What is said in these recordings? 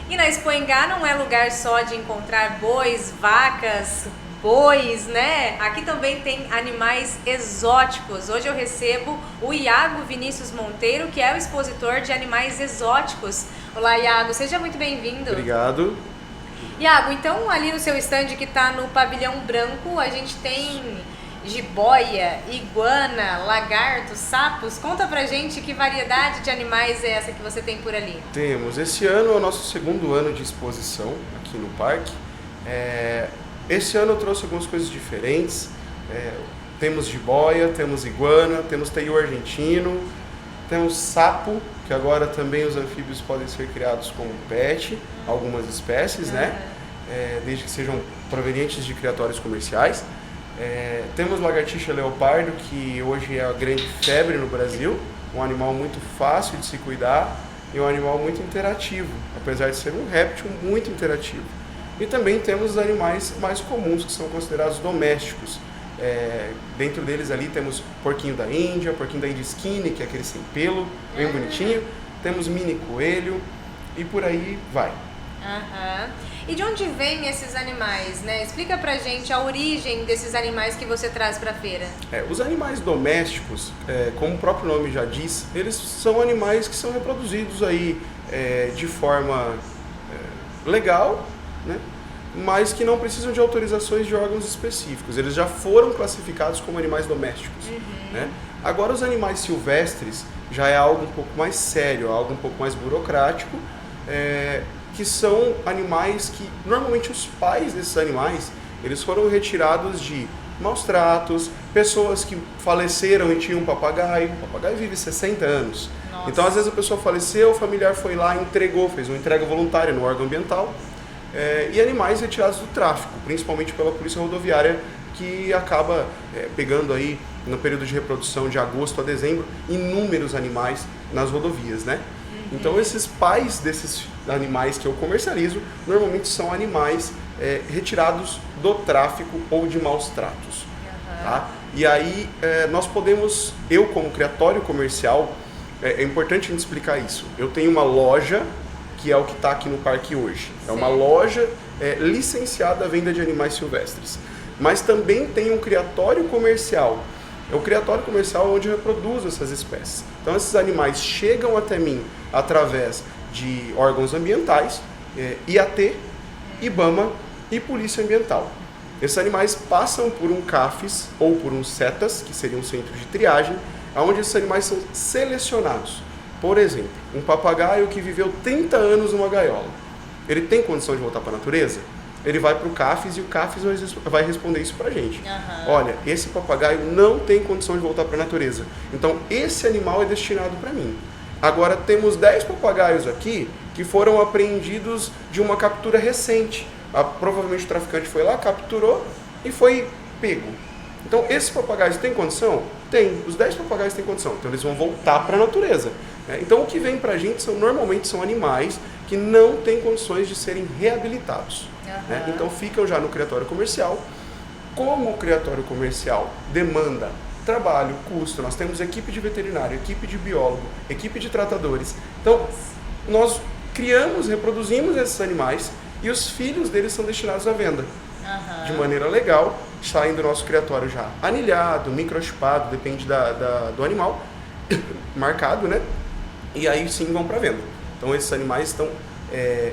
E na Expo Engá não é lugar só de encontrar bois, vacas, bois, né? Aqui também tem animais exóticos. Hoje eu recebo o Iago Vinícius Monteiro, que é o expositor de animais exóticos. Olá, Iago, seja muito bem-vindo. Obrigado. Iago, então ali no seu stand que está no pavilhão branco, a gente tem jiboia, iguana, lagarto, sapos. Conta pra gente que variedade de animais é essa que você tem por ali. Temos. Esse ano é o nosso segundo ano de exposição aqui no parque. Esse ano eu trouxe algumas coisas diferentes. Temos jiboia, temos iguana, temos teiu argentino, temos sapo, que agora também os anfíbios podem ser criados como pet, algumas espécies, né? Desde que sejam provenientes de criatórios comerciais. Temos lagartixa leopardo, que hoje é a grande febre no Brasil, um animal muito fácil de se cuidar e um animal muito interativo, apesar de ser um réptil muito interativo. E também temos os animais mais comuns, que são considerados domésticos. Dentro deles ali temos porquinho da Índia skinny, que é aquele sem pelo, bem bonitinho. Temos mini coelho e por aí vai. E de onde vêm esses animais, né? Explica pra gente a origem desses animais que você traz pra feira. Os animais domésticos, como o próprio nome já diz, eles são animais que são reproduzidos aí de forma legal, né? Mas que não precisam de autorizações de órgãos específicos. Eles já foram classificados como animais domésticos. Né? Agora, os animais silvestres já é algo um pouco mais sério, algo um pouco mais burocrático, que são animais que, normalmente, os pais desses animais, eles foram retirados de maus tratos, pessoas que faleceram e tinham um papagaio. O papagaio vive 60 anos. Nossa. Então, às vezes, a pessoa faleceu, o familiar foi lá e entregou, fez uma entrega voluntária no órgão ambiental. E animais retirados do tráfico, principalmente pela polícia rodoviária, que acaba pegando aí, no período de reprodução de agosto a dezembro, inúmeros animais nas rodovias, né? Então esses pais desses animais que eu comercializo, normalmente são animais retirados do tráfico ou de maus tratos. Tá? E aí nós podemos, eu como criatório comercial, é importante a gente explicar isso. Eu tenho uma loja, que é o que está aqui no parque hoje. É uma loja licenciada à venda de animais silvestres. Mas também tem um criatório comercial. É o criatório comercial onde eu reproduzo essas espécies. Então esses animais chegam até mim através de órgãos ambientais, IAT, IBAMA e Polícia Ambiental. Esses animais passam por um CAFES ou por um CETAS, que seria um centro de triagem, onde esses animais são selecionados. Por exemplo, um papagaio que viveu 30 anos numa gaiola, ele tem condição de voltar para a natureza? Ele vai para o CAFES e o CAFES vai responder isso para a gente. Olha, esse papagaio não tem condição de voltar para a natureza, então esse animal é destinado para mim. Agora temos 10 papagaios aqui que foram apreendidos de uma captura recente. Provavelmente o traficante foi lá, capturou e foi pego. Então, esses papagaios têm condição? Tem. Os 10 papagaios têm condição. Então, eles vão voltar para a natureza. Então, o que vem para a gente normalmente são animais que não têm condições de serem reabilitados. Então, ficam já no criatório comercial. Como o criatório comercial demanda trabalho, custo, nós temos equipe de veterinário, equipe de biólogo, equipe de tratadores. Então, nós criamos, reproduzimos esses animais e os filhos deles são destinados à venda. De maneira legal, saem do nosso criatório já anilhado, microchipado, depende do animal, marcado, né? E aí sim vão para venda. Então esses animais estão,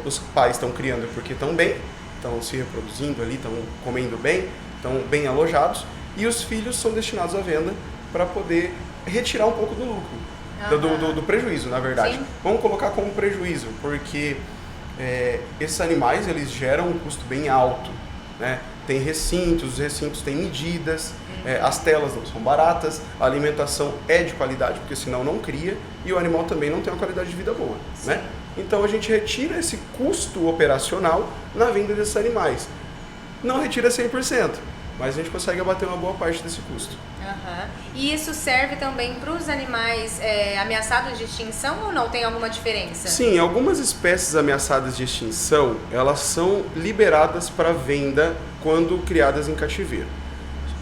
os pais estão criando porque estão bem, estão se reproduzindo ali, estão comendo bem, estão bem alojados, e os filhos são destinados à venda para poder retirar um pouco do lucro, do prejuízo, na verdade. Sim. Vamos colocar como prejuízo, porque esses animais eles geram um custo bem alto. Né? Tem recintos, os recintos têm medidas, as telas não são baratas, a alimentação é de qualidade, porque senão não cria, e o animal também não tem uma qualidade de vida boa. Né? Então a gente retira esse custo operacional na venda desses animais. Não retira 100%, mas a gente consegue abater uma boa parte desse custo. E isso serve também para os animais ameaçados de extinção ou não? Tem alguma diferença? Sim, algumas espécies ameaçadas de extinção, elas são liberadas para venda quando criadas em cativeiro.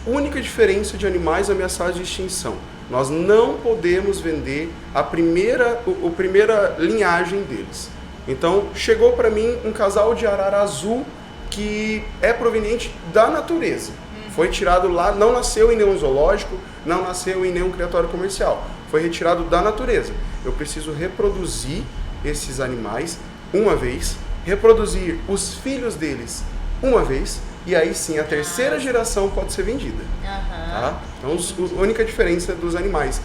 Única diferença de animais ameaçados de extinção: nós não podemos vender a primeira linhagem deles. Então, chegou para mim um casal de arara azul que é proveniente da natureza. Foi tirado lá, não nasceu em nenhum zoológico, não nasceu em nenhum criatório comercial. Foi retirado da natureza. Eu preciso reproduzir esses animais uma vez, reproduzir os filhos deles uma vez, e aí sim a terceira geração pode ser vendida. Tá? Então, a única diferença dos animais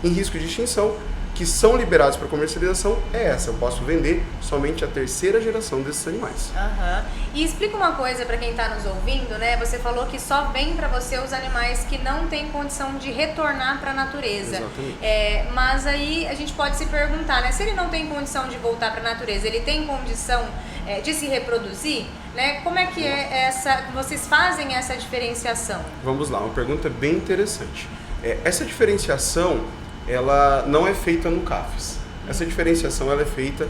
em risco de extinção que são liberados para comercialização é essa. Eu posso vender somente a terceira geração desses animais. E explica uma coisa para quem está nos ouvindo, né? Você falou que só vem para você os animais que não têm condição de retornar para a natureza. Exatamente. Mas aí a gente pode se perguntar, né? Se ele não tem condição de voltar para a natureza, ele tem condição de se reproduzir, né? Como é que vocês fazem essa diferenciação? Vamos lá, uma pergunta bem interessante. Essa diferenciação, ela não é feita no CAFES. Essa diferenciação ela é feita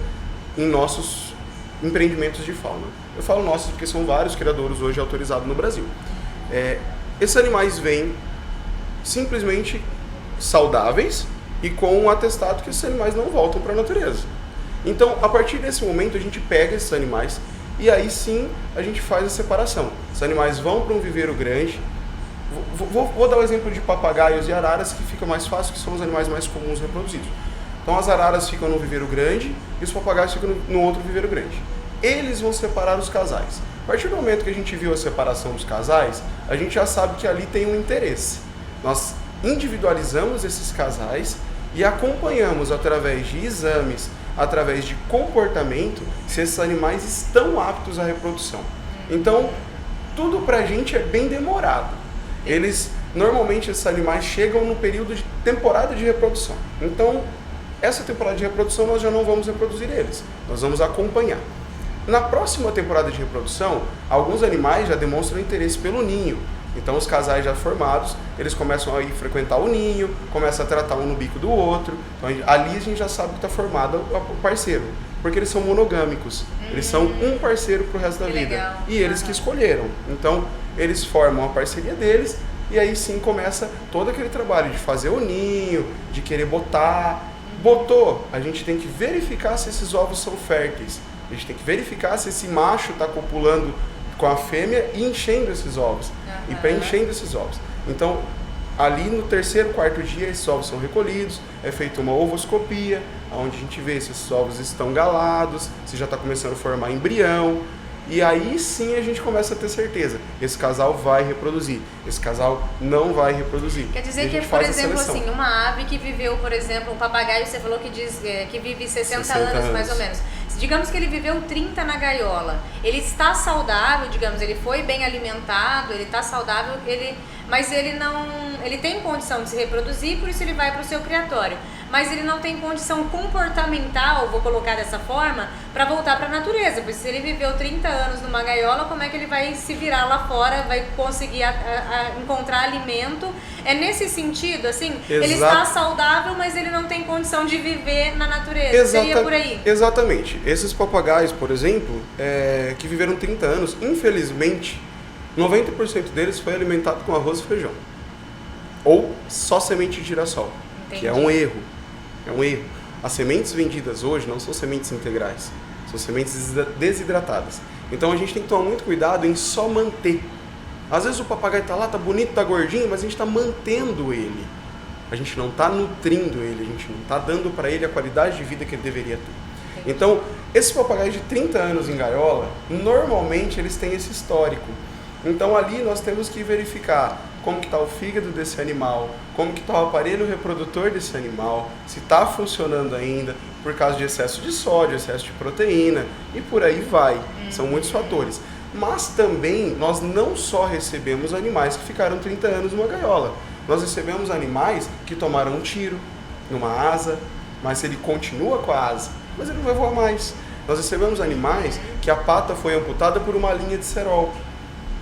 em nossos empreendimentos de fauna. Eu falo nossos porque são vários criadores hoje autorizados no Brasil. Esses animais vêm simplesmente saudáveis e com um atestado que esses animais não voltam para a natureza. Então, a partir desse momento, a gente pega esses animais e aí sim a gente faz a separação. Os animais vão para um viveiro grande. Vou dar o exemplo de papagaios e araras, que fica mais fácil, que são os animais mais comuns reproduzidos. Então as araras ficam no viveiro grande e os papagaios ficam no outro viveiro grande. Eles vão separar os casais. A partir do momento que a gente viu a separação dos casais, a gente já sabe que ali tem um interesse. Nós individualizamos esses casais e acompanhamos através de exames, através de comportamento, se esses animais estão aptos à reprodução. Então, tudo pra gente é bem demorado. Normalmente esses animais chegam no período de temporada de reprodução. Então, essa temporada de reprodução nós já não vamos reproduzir eles, nós vamos acompanhar. Na próxima temporada de reprodução, alguns animais já demonstram interesse pelo ninho. Então, os casais já formados, eles começam a ir frequentar o ninho, começam a tratar um no bico do outro. Então, ali a gente já sabe que está formado o parceiro, porque eles são monogâmicos. Eles são um parceiro para o resto da vida. Legal. E eles que escolheram. Então, eles formam a parceria deles e aí sim começa todo aquele trabalho de fazer o ninho, de querer botar. Botou, a gente tem que verificar se esses ovos são férteis. A gente tem que verificar se esse macho está copulando com a fêmea e enchendo esses ovos. E preenchendo esses ovos. Então, ali no terceiro, quarto dia, esses ovos são recolhidos, é feita uma ovoscopia, onde a gente vê se esses ovos estão galados, se já está começando a formar embrião. E aí sim a gente começa a ter certeza, esse casal vai reproduzir, esse casal não vai reproduzir. Quer dizer que, por exemplo, assim, uma ave que viveu, por exemplo, um papagaio, você falou que que vive 60 anos mais ou menos. Digamos que ele viveu 30 na gaiola, ele está saudável, digamos, ele foi bem alimentado, ele está saudável, mas ele tem condição de se reproduzir, por isso ele vai para o seu criatório. Mas ele não tem condição comportamental, vou colocar dessa forma, para voltar para a natureza. Porque se ele viveu 30 anos numa gaiola, como é que ele vai se virar lá fora, vai conseguir encontrar alimento? É nesse sentido, assim, ele está saudável, mas ele não tem condição de viver na natureza. Seria por aí? Exatamente. Esses papagaios, por exemplo, que viveram 30 anos, infelizmente, 90% deles foi alimentado com arroz e feijão. Ou só semente de girassol, que é um erro. É um erro. As sementes vendidas hoje não são sementes integrais, são sementes desidratadas. Então a gente tem que tomar muito cuidado em só manter. Às vezes o papagaio está lá, está bonito, está gordinho, mas a gente está mantendo ele. A gente não está nutrindo ele, a gente não está dando para ele a qualidade de vida que ele deveria ter. Então, esses papagaios de 30 anos em gaiola, normalmente eles têm esse histórico. Então ali nós temos que verificar como que está o fígado desse animal, como que está o aparelho reprodutor desse animal, se está funcionando ainda, por causa de excesso de sódio, excesso de proteína, e por aí vai. São muitos fatores. Mas também nós não só recebemos animais que ficaram 30 anos numa gaiola, nós recebemos animais que tomaram um tiro numa asa, mas ele continua com a asa, mas ele não vai voar mais. Nós recebemos animais que a pata foi amputada por uma linha de cerol.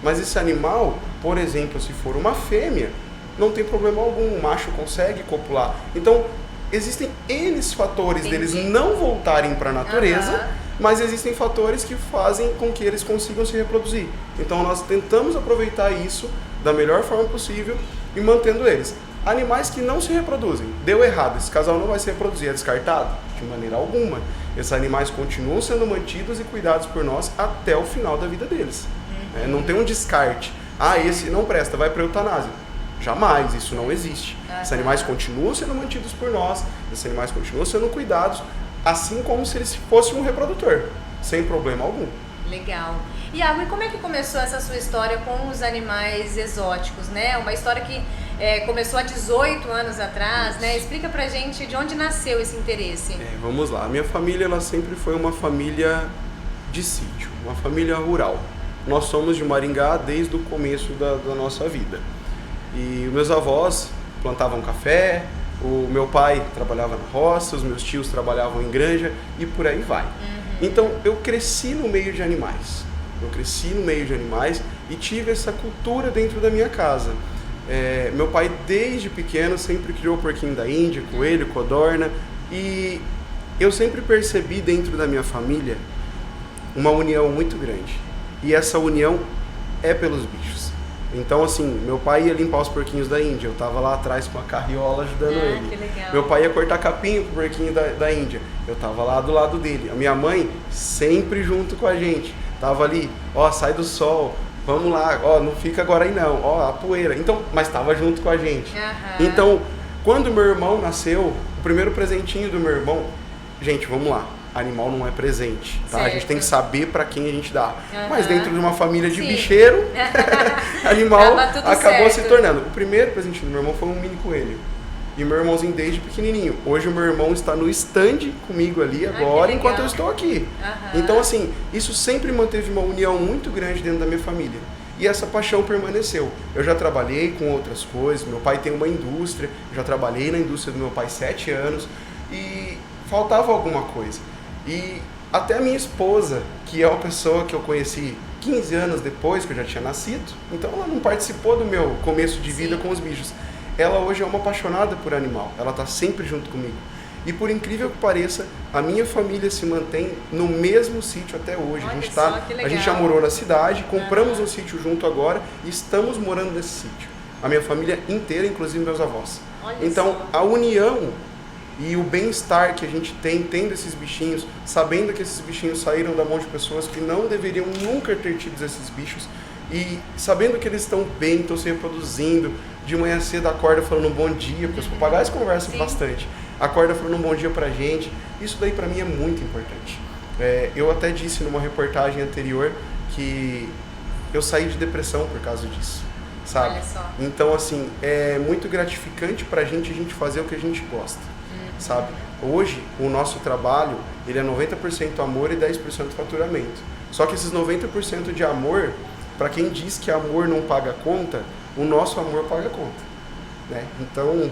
Mas esse animal, por exemplo, se for uma fêmea, não tem problema algum, o macho consegue copular. Então, existem N fatores deles não voltarem para a natureza, mas existem fatores que fazem com que eles consigam se reproduzir. Então, nós tentamos aproveitar isso da melhor forma possível e mantendo eles. Animais que não se reproduzem, deu errado, esse casal não vai se reproduzir, é descartado? de maneira alguma. Esses animais continuam sendo mantidos e cuidados por nós até o final da vida deles. Não tem um descarte. Esse não presta, vai para a eutanásia. Jamais, isso não existe. Esses animais continuam sendo mantidos por nós, esses animais continuam sendo cuidados, assim como se eles fossem um reprodutor, sem problema algum. Legal. Iago, e como é que começou essa sua história com os animais exóticos, né? Uma história que começou há 18 anos atrás, né? Explica pra gente de onde nasceu esse interesse. Vamos lá. A minha família, ela sempre foi uma família de sítio, uma família rural. Nós somos de Maringá desde o começo da nossa vida. E meus avós plantavam café, o meu pai trabalhava na roça, os meus tios trabalhavam em granja e por aí vai. Então eu cresci no meio de animais. E tive essa cultura dentro da minha casa. Meu pai desde pequeno sempre criou porquinho da Índia, coelho, codorna, e eu sempre percebi dentro da minha família uma união muito grande. E essa união é pelos bichos. Então, assim, meu pai ia limpar os porquinhos da Índia, eu tava lá atrás com a carriola ajudando ele. Que legal. Meu pai ia cortar capinho pro porquinho da Índia, eu tava lá do lado dele. A minha mãe sempre junto com a gente, tava ali, sai do sol, vamos lá, não fica agora aí não, a poeira. Então, mas tava junto com a gente. Então, quando meu irmão nasceu, o primeiro presentinho do meu irmão, gente, vamos lá. Animal não é presente, tá? A gente tem que saber para quem a gente dá. Mas dentro de uma família de bicheiro, animal acabou se tornando. O primeiro presente do meu irmão foi um mini coelho. E meu irmãozinho desde pequenininho. Hoje o meu irmão está no stand comigo ali agora, enquanto eu estou aqui. Então, assim, isso sempre manteve uma união muito grande dentro da minha família. E essa paixão permaneceu. Eu já trabalhei com outras coisas, meu pai tem uma indústria, já trabalhei na indústria do meu pai 7 anos e faltava alguma coisa. E até a minha esposa, que é uma pessoa que eu conheci 15 anos depois que eu já tinha nascido, então ela não participou do meu começo de vida com os bichos. Ela hoje é uma apaixonada por animal, ela está sempre junto comigo. E por incrível que pareça, a minha família se mantém no mesmo sítio até hoje. A gente já morou na cidade, compramos um sítio junto agora e estamos morando nesse sítio. A minha família inteira, inclusive meus avós. Então, a união e o bem-estar que a gente tem tendo esses bichinhos, sabendo que esses bichinhos saíram da mão de pessoas que não deveriam nunca ter tido esses bichos, e sabendo que eles estão bem, estão se reproduzindo, de manhã cedo acorda falando um bom dia, porque os papagaios conversam bastante, acorda falando um bom dia pra gente, isso daí pra mim é muito importante. Eu até disse numa reportagem anterior que eu saí de depressão por causa disso, sabe? Olha só. Então, assim, é muito gratificante pra gente fazer o que a gente gosta. Sabe? Hoje, o nosso trabalho, ele é 90% amor e 10% faturamento. Só que esses 90% de amor, para quem diz que amor não paga conta, o nosso amor paga conta, né? Então,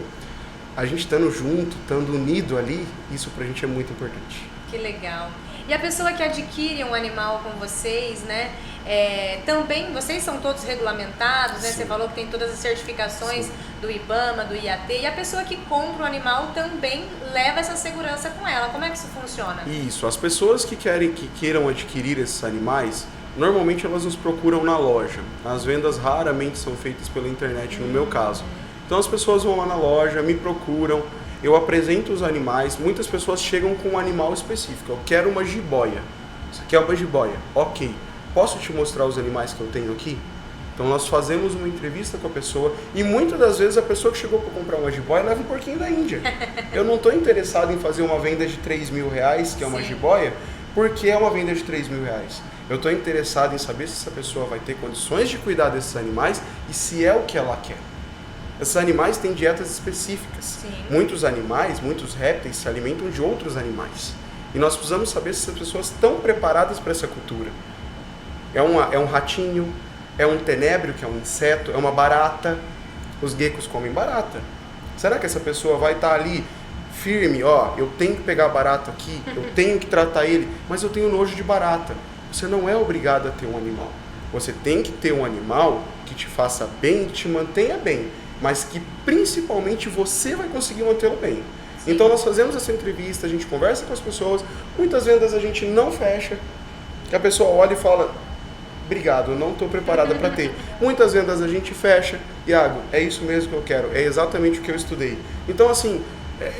a gente estando junto, estando unido ali, isso pra gente é muito importante. Que legal. E a pessoa que adquire um animal com vocês, né? Também, vocês são todos regulamentados, né? Sim. Você falou que tem todas as certificações do IBAMA, do IAT, e a pessoa que compra o animal também leva essa segurança com ela. Como é que isso funciona? Isso, as pessoas que queiram adquirir esses animais, normalmente elas nos procuram na loja. As vendas raramente são feitas pela internet, no meu caso. Então as pessoas vão lá na loja, me procuram, eu apresento os animais, muitas pessoas chegam com um animal específico. Eu quero uma jiboia. Isso aqui é uma jiboia. Ok. Posso te mostrar os animais que eu tenho aqui? Então nós fazemos uma entrevista com a pessoa e muitas das vezes a pessoa que chegou para comprar uma jiboia leva um porquinho da Índia. Eu não estou interessado em fazer uma venda de R$3.000, que é uma jiboia, porque é uma venda de R$3.000. Eu estou interessado em saber se essa pessoa vai ter condições de cuidar desses animais e se é o que ela quer. Esses animais têm dietas específicas. Muitos animais, muitos répteis se alimentam de outros animais. E nós precisamos saber se essas pessoas estão preparadas para essa cultura. É um ratinho, é um tenébrio, que é um inseto, é uma barata. Os geckos comem barata. Será que essa pessoa vai estar ali firme? Eu tenho que pegar barata aqui, eu tenho que tratar ele, mas eu tenho nojo de barata. Você não é obrigado a ter um animal. Você tem que ter um animal que te faça bem, que te mantenha bem, mas que principalmente você vai conseguir mantê-lo bem. Então nós fazemos essa entrevista, a gente conversa com as pessoas, muitas vendas a gente não fecha, que a pessoa olha e fala: obrigado, eu não estou preparada para ter. Muitas vendas a gente fecha, Iago, é isso mesmo que eu quero, é exatamente o que eu estudei. Então, assim,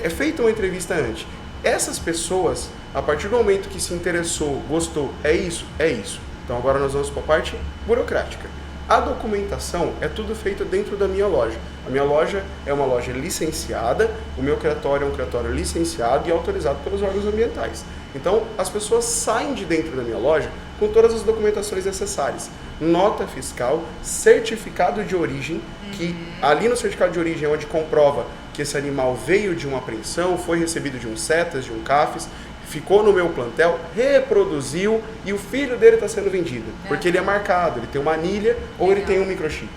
é feita uma entrevista antes. essas pessoas, a partir do momento que se interessou, gostou, é isso, é isso. Então agora nós vamos para a parte burocrática. A documentação é tudo feito dentro da minha loja. A minha loja é uma loja licenciada, o meu criatório é um criatório licenciado e autorizado pelos órgãos ambientais. Então as pessoas saem de dentro da minha loja com todas as documentações necessárias. Nota fiscal, certificado de origem, que ali no certificado de origem é onde comprova que esse animal veio de uma apreensão, foi recebido de um CETAS, de um CAFES, ficou no meu plantel, reproduziu e o filho dele está sendo vendido. Porque ele é marcado, ele tem uma anilha ou ele tem um microchip.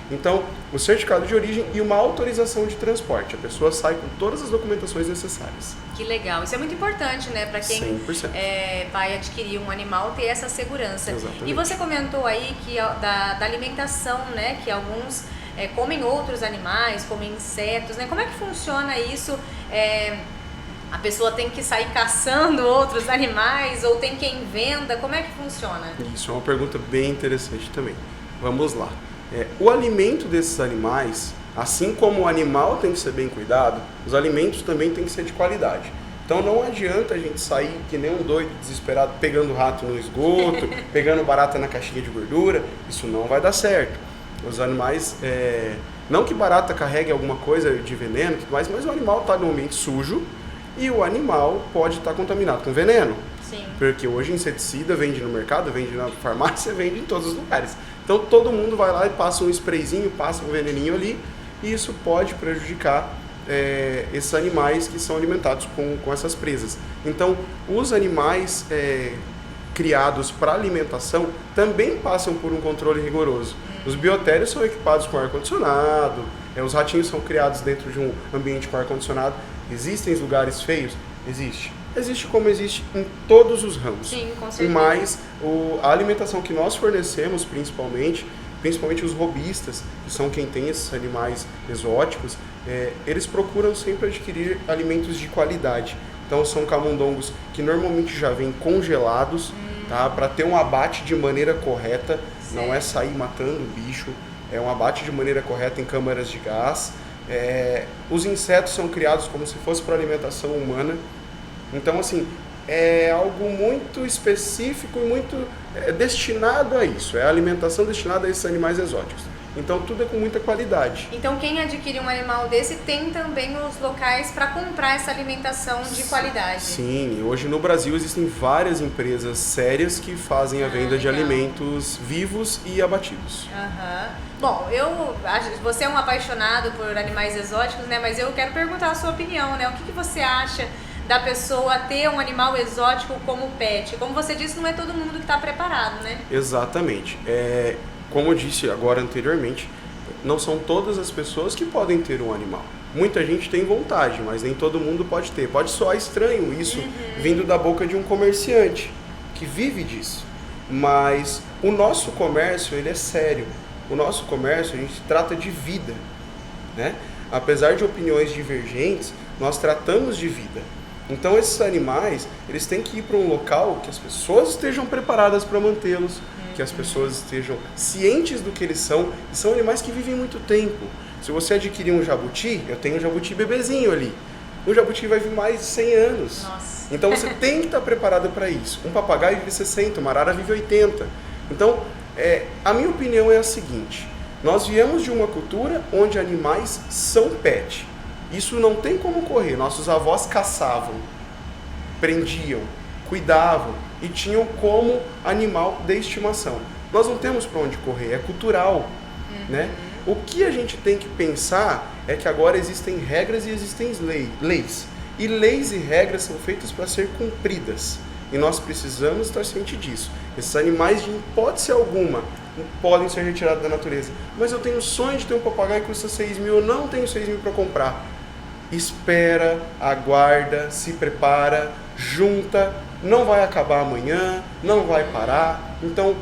Então, o certificado de origem e uma autorização de transporte. A pessoa sai com todas as documentações necessárias. Que legal. Isso é muito importante, né? Para quem vai adquirir um animal, ter essa segurança. Exatamente. E você comentou aí que da alimentação, né? Que alguns comem outros animais, comem insetos, né? Como é que funciona isso? A pessoa tem que sair caçando outros animais ou tem quem venda? Como é que funciona? Isso é uma pergunta bem interessante também. Vamos lá. O alimento desses animais, assim como o animal tem que ser bem cuidado, os alimentos também têm que ser de qualidade. Então não adianta a gente sair que nem um doido, desesperado, pegando rato no esgoto, pegando barata na caixinha de gordura. Isso não vai dar certo. Os animais, não que barata carregue alguma coisa de veneno, mas o animal está no ambiente sujo e o animal pode estar contaminado com veneno. Sim. Porque hoje inseticida vende no mercado, vende na farmácia, vende em todos os lugares. Então todo mundo vai lá e passa um sprayzinho, passa um veneninho ali, e isso pode prejudicar esses animais que são alimentados com essas presas. Então os animais criados para alimentação também passam por um controle rigoroso. Os biotérios são equipados com ar-condicionado, os ratinhos são criados dentro de um ambiente com ar-condicionado. Existem lugares feios? Existe. Existe como existe em todos os ramos. Sim, com certeza. Mas a alimentação que nós fornecemos, principalmente os robistas, que são quem tem esses animais exóticos, eles procuram sempre adquirir alimentos de qualidade. Então são camundongos que normalmente já vêm congelados, tá? Para ter um abate de maneira correta, não é sair matando o bicho, é um abate de maneira correta em câmaras de gás. Os insetos são criados como se fosse para alimentação humana. Então, assim, é algo muito específico e muito destinado a isso. É a alimentação destinada a esses animais exóticos. Então, tudo é com muita qualidade. Então, quem adquire um animal desse tem também os locais para comprar essa alimentação de qualidade. Sim, hoje no Brasil existem várias empresas sérias que fazem a venda de alimentos vivos e abatidos. Bom, você é um apaixonado por animais exóticos, né? Mas eu quero perguntar a sua opinião, né? O que você acha da pessoa ter um animal exótico como pet? Como você disse, não é todo mundo que está preparado, né? Exatamente. Como eu disse agora anteriormente, não são todas as pessoas que podem ter um animal. Muita gente tem vontade, mas nem todo mundo pode ter. Pode soar estranho isso vindo da boca de um comerciante que vive disso. Mas o nosso comércio, ele é sério. O nosso comércio, a gente trata de vida, né? Apesar de opiniões divergentes, nós tratamos de vida. Então esses animais, eles têm que ir para um local que as pessoas estejam preparadas para mantê-los, que as pessoas estejam cientes do que eles são, e são animais que vivem muito tempo. Se você adquirir um jabuti, eu tenho um jabuti bebezinho ali, o jabuti vai viver mais de 100 anos. Nossa. Então você tem que estar preparado para isso. Um papagaio vive 60, uma arara vive 80. Então, a minha opinião é a seguinte: nós viemos de uma cultura onde animais são pet. Isso não tem como correr. Nossos avós caçavam, prendiam, cuidavam e tinham como animal de estimação. Nós não temos para onde correr, é cultural, né? O que a gente tem que pensar é que agora existem regras e existem leis. E leis e regras são feitas para ser cumpridas. E nós precisamos estar cientes disso. Esses animais, de hipótese alguma, podem ser retirados da natureza. Mas eu tenho o sonho de ter um papagaio que custa 6 mil, eu não tenho 6 mil para comprar. Espera, aguarda, se prepara, junta, não vai acabar amanhã, não vai parar. Então,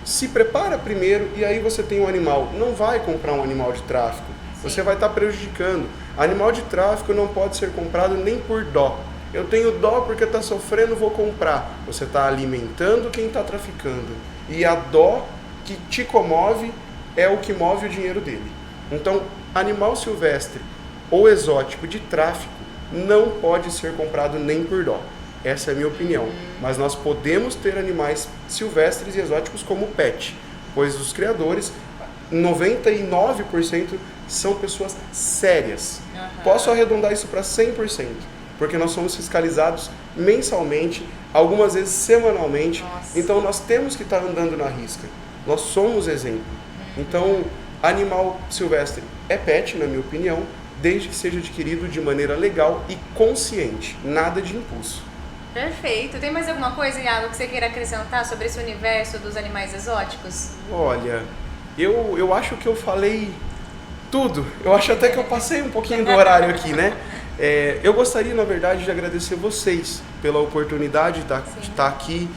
se prepara primeiro e aí você tem um animal. Não vai comprar um animal de tráfico, você vai estar prejudicando. Animal de tráfico não pode ser comprado nem por dó. Eu tenho dó porque está sofrendo, vou comprar. Você está alimentando quem está traficando. E a dó que te comove é o que move o dinheiro dele. Então, animal silvestre ou exótico de tráfico não pode ser comprado nem por dó. Essa é a minha opinião. Mas nós podemos ter animais silvestres e exóticos como pet, pois os criadores, 99% são pessoas sérias. Posso arredondar isso para 100%, porque nós somos fiscalizados mensalmente, algumas vezes semanalmente. Nossa. Então nós temos que estar andando na risca. Nós somos exemplo. Então, animal silvestre é pet, na minha opinião, desde que seja adquirido de maneira legal e consciente, nada de impulso. Perfeito. Tem mais alguma coisa, Iago, que você queira acrescentar sobre esse universo dos animais exóticos? Olha, eu acho que eu falei tudo. Eu acho até que eu passei um pouquinho do horário aqui, né? Eu gostaria, na verdade, de agradecer vocês pela oportunidade de estar aqui,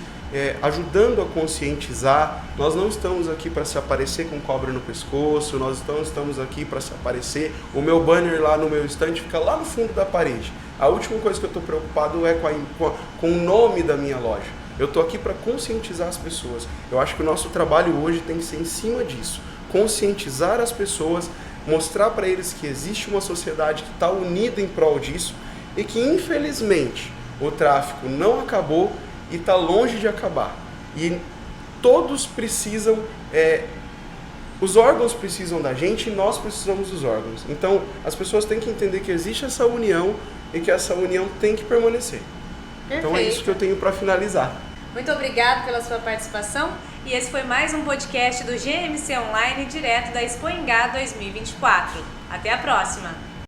ajudando a conscientizar. Nós não estamos aqui para se aparecer com cobra no pescoço, nós não estamos aqui para se aparecer. O meu banner lá no meu estande fica lá no fundo da parede. A última coisa que eu estou preocupado é com o nome da minha loja. Eu estou aqui para conscientizar as pessoas. Eu acho que o nosso trabalho hoje tem que ser em cima disso. Conscientizar as pessoas, mostrar para eles que existe uma sociedade que está unida em prol disso e que, infelizmente, o tráfico não acabou e está longe de acabar. E todos precisam, os órgãos precisam da gente e nós precisamos dos órgãos. Então, as pessoas têm que entender que existe essa união e que essa união tem que permanecer. Perfeito. Então é isso que eu tenho para finalizar. Muito obrigado pela sua participação e esse foi mais um podcast do GMC Online direto da Expo Ingá 2024. Até a próxima!